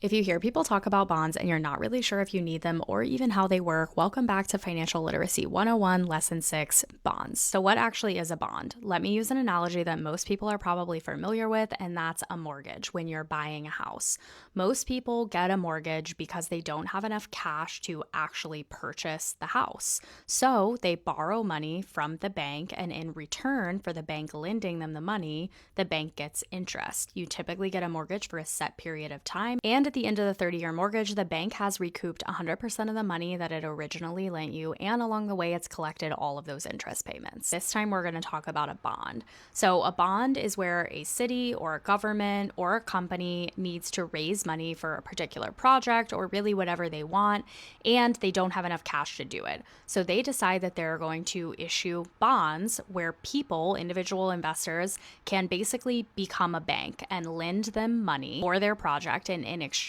If you hear people talk about bonds and you're not really sure if you need them or even how they work, welcome back to Financial Literacy 101, Lesson 6, Bonds. So, what actually is a bond? Let me use an analogy that most people are probably familiar with, and that's a mortgage when you're buying a house. Most people get a mortgage because they don't have enough cash to actually purchase the house. So, they borrow money from the bank, and in return for the bank lending them the money, the bank gets interest. You typically get a mortgage for a set period of time, and at the end of the 30-year mortgage, the bank has recouped 100% of the money that it originally lent you, and along the way, it's collected all of those interest payments. This time, we're going to talk about a bond. So, a bond is where a city or a government or a company needs to raise money for a particular project or really whatever they want, and they don't have enough cash to do it. So, they decide that they're going to issue bonds where people, individual investors, can basically become a bank and lend them money for their project, and in exchange,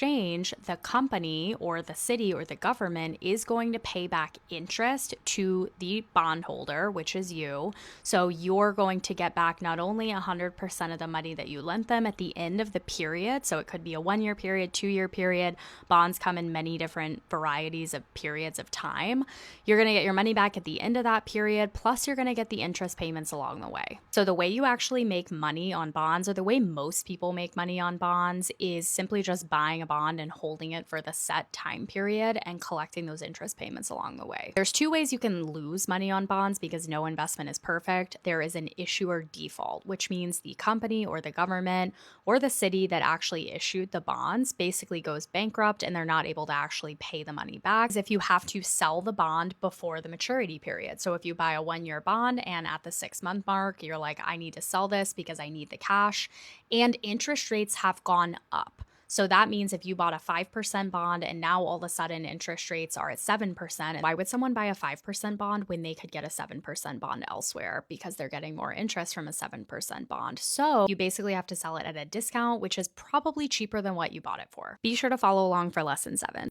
the company or the city or the government is going to pay back interest to the bondholder, which is you. So you're going to get back not only 100% of the money that you lent them at the end of the period, so it could be a 1-year period, 2-year period. Bonds come in many different varieties of periods of time. You're going to get your money back at the end of that period, plus you're going to get the interest payments along the way. So the way you actually make money on bonds, or the way most people make money on bonds, is simply just buying a bond and holding it for the set time period and collecting those interest payments along the way. There's two ways you can lose money on bonds because no investment is perfect. There is an issuer default, which means the company or the government or the city that actually issued the bonds basically goes bankrupt and they're not able to actually pay the money back if you have to sell the bond before the maturity period. So if you buy a 1-year bond and at the 6-month mark, you're like, I need to sell this because I need the cash, and interest rates have gone up. So that means if you bought a 5% bond and now all of a sudden interest rates are at 7%, why would someone buy a 5% bond when they could get a 7% bond elsewhere? Because they're getting more interest from a 7% bond. So you basically have to sell it at a discount, which is probably cheaper than what you bought it for. Be sure to follow along for lesson 7.